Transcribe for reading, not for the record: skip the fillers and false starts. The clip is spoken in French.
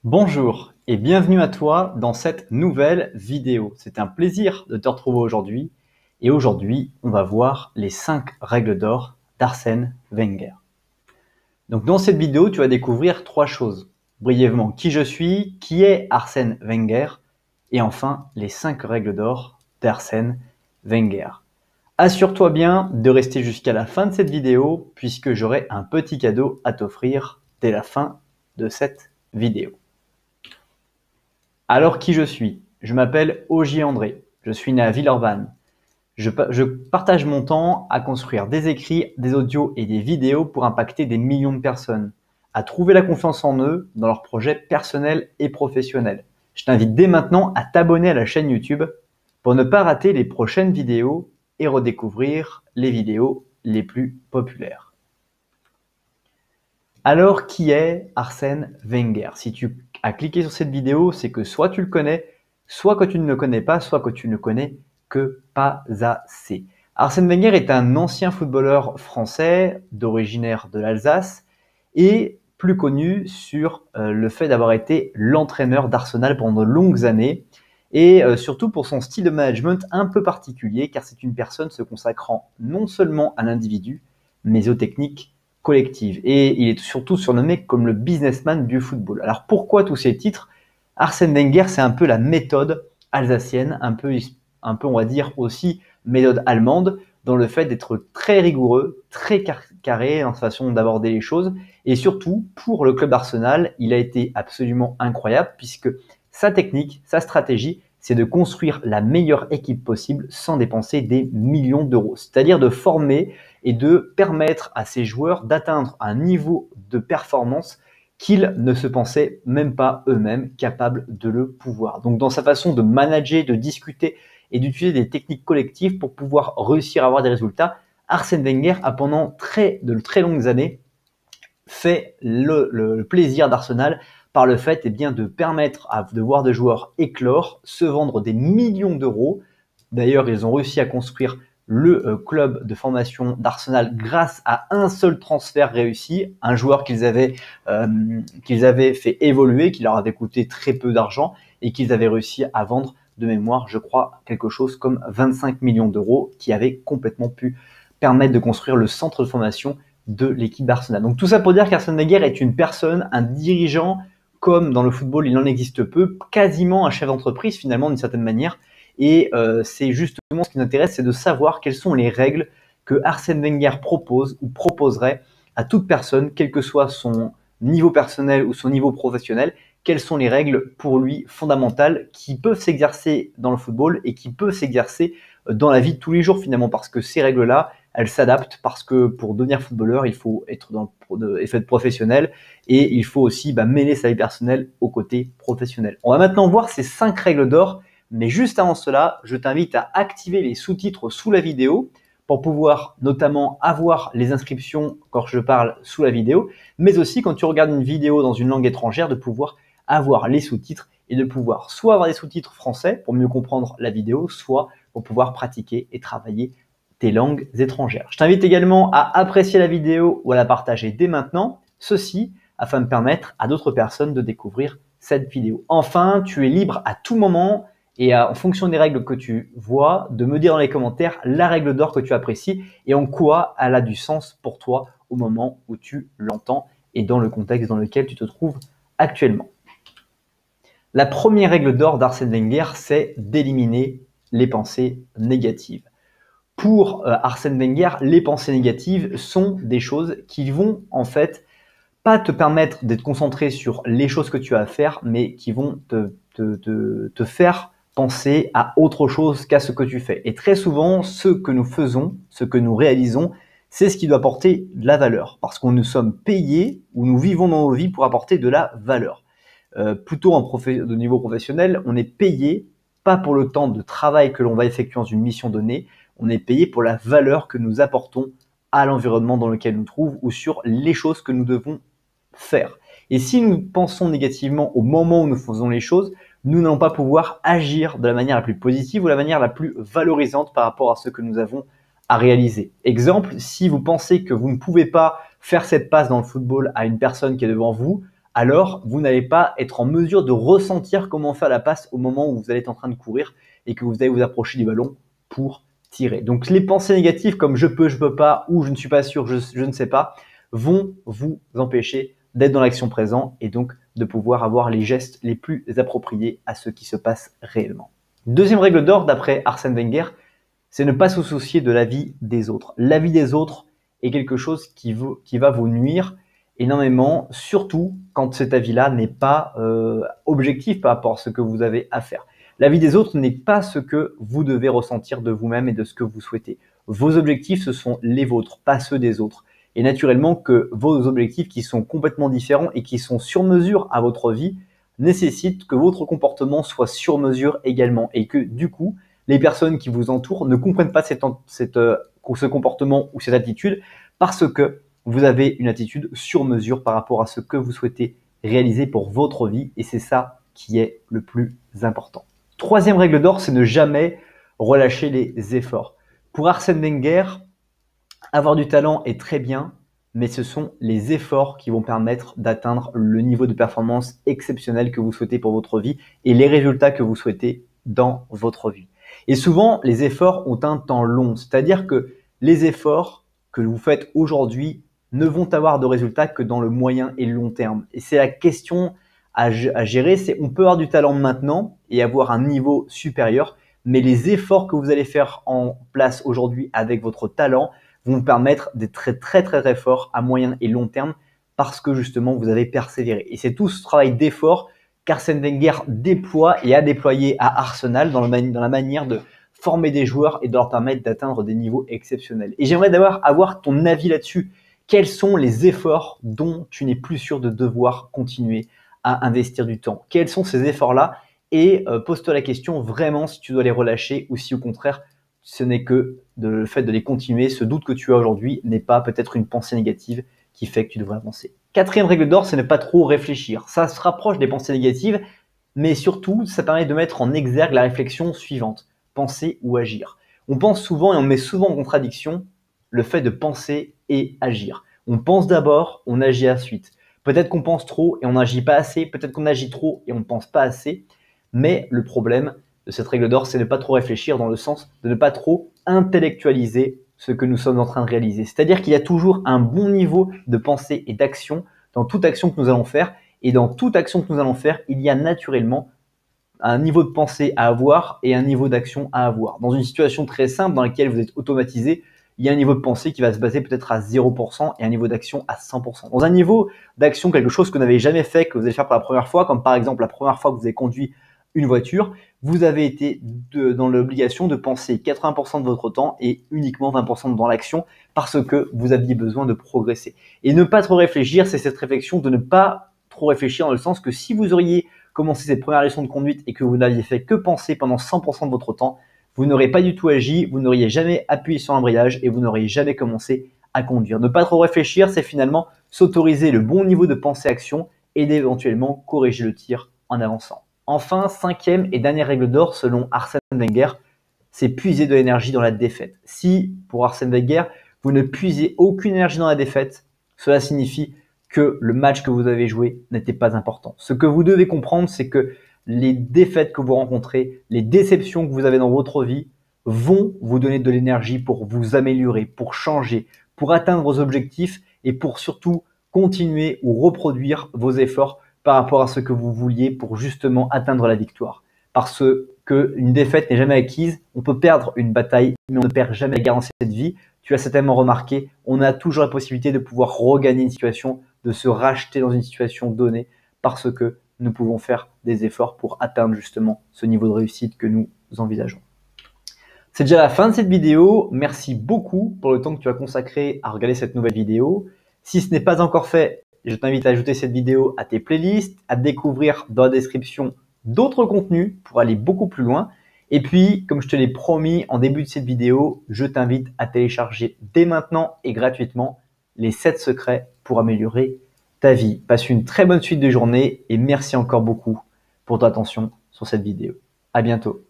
Bonjour et bienvenue à toi dans cette nouvelle vidéo. C'est un plaisir de te retrouver aujourd'hui et aujourd'hui on va voir les 5 règles d'or d'Arsène Wenger. Donc dans cette vidéo tu vas découvrir 3 choses. Brièvement qui je suis, qui est Arsène Wenger et enfin les 5 règles d'or d'Arsène Wenger. Assure-toi bien de rester jusqu'à la fin de cette vidéo puisque j'aurai un petit cadeau à t'offrir dès la fin de cette vidéo. Alors qui je suis? Je m'appelle Ogier André, je suis né à Villeurbanne. Je partage mon temps à construire des écrits, des audios et des vidéos pour impacter des millions de personnes, à trouver la confiance en eux dans leurs projets personnels et professionnels. Je t'invite dès maintenant à t'abonner à la chaîne YouTube pour ne pas rater les prochaines vidéos et redécouvrir les vidéos les plus populaires. Alors, qui est Arsène Wenger? Si tu as cliqué sur cette vidéo, c'est que soit tu le connais, soit que tu ne le connais pas, soit que tu ne connais que pas assez. Arsène Wenger est un ancien footballeur français originaire de l'Alsace et plus connu sur le fait d'avoir été l'entraîneur d'Arsenal pendant de longues années et surtout pour son style de management un peu particulier car c'est une personne se consacrant non seulement à l'individu mais aux techniques collective. Et il est surtout surnommé comme le businessman du football. Alors pourquoi tous ces titres? Arsène Wenger, c'est un peu la méthode alsacienne, un peu on va dire aussi méthode allemande, dans le fait d'être très rigoureux, très carré dans sa façon d'aborder les choses. Et surtout, pour le club Arsenal, il a été absolument incroyable puisque sa technique, sa stratégie, c'est de construire la meilleure équipe possible sans dépenser des millions d'euros. C'est-à-dire de former et de permettre à ces joueurs d'atteindre un niveau de performance qu'ils ne se pensaient même pas eux-mêmes capables de le pouvoir. Donc dans sa façon de manager, de discuter et d'utiliser des techniques collectives pour pouvoir réussir à avoir des résultats, Arsène Wenger a pendant de très longues années fait le plaisir d'Arsenal par le fait de permettre de voir des joueurs éclore, se vendre des millions d'euros. D'ailleurs, ils ont réussi à construire le club de formation d'Arsenal grâce à un seul transfert réussi, un joueur qu'ils avaient fait évoluer, qui leur avait coûté très peu d'argent et qu'ils avaient réussi à vendre de mémoire, je crois, quelque chose comme 25 millions d'euros qui avait complètement pu permettre de construire le centre de formation de l'équipe d'Arsenal. Donc tout ça pour dire qu'Arsène Wenger est une personne, un dirigeant, comme dans le football il en existe peu, quasiment un chef d'entreprise finalement d'une certaine manière. Et c'est justement ce qui nous intéresse, c'est de savoir quelles sont les règles que Arsène Wenger propose ou proposerait à toute personne, quel que soit son niveau personnel ou son niveau professionnel, quelles sont les règles pour lui fondamentales qui peuvent s'exercer dans le football et qui peuvent s'exercer dans la vie de tous les jours finalement, parce que ces règles-là, elles s'adaptent parce que pour devenir footballeur, il faut être professionnel et il faut aussi mêler sa vie personnelle au côté professionnel. On va maintenant voir ces 5 règles d'or, mais juste avant cela, je t'invite à activer les sous-titres sous la vidéo pour pouvoir notamment avoir les inscriptions quand je parle sous la vidéo, mais aussi quand tu regardes une vidéo dans une langue étrangère, de pouvoir avoir les sous-titres et de pouvoir soit avoir des sous-titres français pour mieux comprendre la vidéo, soit pour pouvoir pratiquer et travailler tes langues étrangères. Je t'invite également à apprécier la vidéo ou à la partager dès maintenant, ceci afin de permettre à d'autres personnes de découvrir cette vidéo. Enfin, tu es libre à tout moment et en fonction des règles que tu vois, de me dire dans les commentaires la règle d'or que tu apprécies et en quoi elle a du sens pour toi au moment où tu l'entends et dans le contexte dans lequel tu te trouves actuellement. La première règle d'or d'Arsène Wenger, c'est d'éliminer les pensées négatives. Pour Arsène Wenger, les pensées négatives sont des choses qui vont en fait pas te permettre d'être concentré sur les choses que tu as à faire, mais qui vont te faire penser à autre chose qu'à ce que tu fais. Et très souvent, ce que nous faisons, ce que nous réalisons, c'est ce qui doit apporter de la valeur. Parce qu'on nous sommes payés ou nous vivons dans nos vies pour apporter de la valeur. Plutôt de niveau professionnel, on est payé pas pour le temps de travail que l'on va effectuer dans une mission donnée, on est payé pour la valeur que nous apportons à l'environnement dans lequel nous nous trouvons ou sur les choses que nous devons faire. Et si nous pensons négativement au moment où nous faisons les choses, nous n'allons pas pouvoir agir de la manière la plus positive ou la manière la plus valorisante par rapport à ce que nous avons à réaliser. Exemple, si vous pensez que vous ne pouvez pas faire cette passe dans le football à une personne qui est devant vous, alors vous n'allez pas être en mesure de ressentir comment faire la passe au moment où vous allez être en train de courir et que vous allez vous approcher du ballon pour tirer. Donc les pensées négatives comme je peux pas ou je ne suis pas sûr, je ne sais pas, vont vous empêcher d'être dans l'action présent et donc de pouvoir avoir les gestes les plus appropriés à ce qui se passe réellement. Deuxième règle d'or d'après Arsène Wenger, c'est ne pas se soucier de l'avis des autres. L'avis des autres est quelque chose qui va vous nuire énormément, surtout quand cet avis-là n'est pas objectif par rapport à ce que vous avez à faire. L'avis des autres n'est pas ce que vous devez ressentir de vous-même et de ce que vous souhaitez. Vos objectifs, ce sont les vôtres, pas ceux des autres. Et naturellement que vos objectifs qui sont complètement différents et qui sont sur mesure à votre vie nécessitent que votre comportement soit sur mesure également et que du coup, les personnes qui vous entourent ne comprennent pas ce comportement ou cette attitude parce que vous avez une attitude sur mesure par rapport à ce que vous souhaitez réaliser pour votre vie et c'est ça qui est le plus important. Troisième règle d'or, c'est ne jamais relâcher les efforts. Pour Arsène Wenger, avoir du talent est très bien, mais ce sont les efforts qui vont permettre d'atteindre le niveau de performance exceptionnel que vous souhaitez pour votre vie et les résultats que vous souhaitez dans votre vie. Et souvent, les efforts ont un temps long, c'est-à-dire que les efforts que vous faites aujourd'hui ne vont avoir de résultats que dans le moyen et le long terme. Et c'est la question à gérer, c'est on peut avoir du talent maintenant et avoir un niveau supérieur, mais les efforts que vous allez faire en place aujourd'hui avec votre talent vont vous permettre d'être très forts à moyen et long terme parce que justement vous avez persévéré. Et c'est tout ce travail d'effort qu'Arsène Wenger déploie et a déployé à Arsenal dans la manière de former des joueurs et de leur permettre d'atteindre des niveaux exceptionnels. Et j'aimerais d'abord avoir ton avis là-dessus. Quels sont les efforts dont tu n'es plus sûr de devoir continuer à investir du temps? Quels sont ces efforts-là? Et pose-toi la question vraiment si tu dois les relâcher ou si au contraire ce n'est que le fait de les continuer. Ce doute que tu as aujourd'hui n'est pas peut-être une pensée négative qui fait que tu devrais avancer. Quatrième règle d'or, c'est ne pas trop réfléchir. Ça se rapproche des pensées négatives, mais surtout, ça permet de mettre en exergue la réflexion suivante. Penser ou agir. On pense souvent et on met souvent en contradiction le fait de penser et agir. On pense d'abord, on agit ensuite. Peut-être qu'on pense trop et on n'agit pas assez, peut-être qu'on agit trop et on ne pense pas assez, mais le problème de cette règle d'or, c'est de ne pas trop réfléchir dans le sens de ne pas trop intellectualiser ce que nous sommes en train de réaliser. C'est-à-dire qu'il y a toujours un bon niveau de pensée et d'action dans toute action que nous allons faire et dans toute action que nous allons faire, il y a naturellement un niveau de pensée à avoir et un niveau d'action à avoir. Dans une situation très simple dans laquelle vous êtes automatisé, il y a un niveau de pensée qui va se baser peut-être à 0% et un niveau d'action à 100%. Dans un niveau d'action, quelque chose que vous n'avez jamais fait, que vous allez faire pour la première fois, comme par exemple la première fois que vous avez conduit une voiture, vous avez été dans l'obligation de penser 80% de votre temps et uniquement 20% dans l'action parce que vous aviez besoin de progresser. Et ne pas trop réfléchir, c'est cette réflexion de ne pas trop réfléchir dans le sens que si vous auriez commencé cette première leçon de conduite et que vous n'aviez fait que penser pendant 100% de votre temps, vous n'aurez pas du tout agi, vous n'auriez jamais appuyé sur l'embrayage et vous n'auriez jamais commencé à conduire. Ne pas trop réfléchir, c'est finalement s'autoriser le bon niveau de pensée-action et d'éventuellement corriger le tir en avançant. Enfin, cinquième et dernière règle d'or selon Arsène Wenger, c'est puiser de l'énergie dans la défaite. Si, pour Arsène Wenger, vous ne puisez aucune énergie dans la défaite, cela signifie que le match que vous avez joué n'était pas important. Ce que vous devez comprendre, c'est que les défaites que vous rencontrez, les déceptions que vous avez dans votre vie vont vous donner de l'énergie pour vous améliorer, pour changer, pour atteindre vos objectifs et pour surtout continuer ou reproduire vos efforts par rapport à ce que vous vouliez pour justement atteindre la victoire. Parce qu'une défaite n'est jamais acquise, on peut perdre une bataille, mais on ne perd jamais la guerre dans cette vie. Tu as certainement remarqué, on a toujours la possibilité de pouvoir regagner une situation, de se racheter dans une situation donnée parce que nous pouvons faire des efforts pour atteindre justement ce niveau de réussite que nous envisageons. C'est déjà la fin de cette vidéo. Merci beaucoup pour le temps que tu as consacré à regarder cette nouvelle vidéo. Si ce n'est pas encore fait, je t'invite à ajouter cette vidéo à tes playlists, à découvrir dans la description d'autres contenus pour aller beaucoup plus loin. Et puis, comme je te l'ai promis en début de cette vidéo, je t'invite à télécharger dès maintenant et gratuitement les 7 secrets pour améliorer ta vie. Passe une très bonne suite de journée et merci encore beaucoup pour ton attention sur cette vidéo. À bientôt.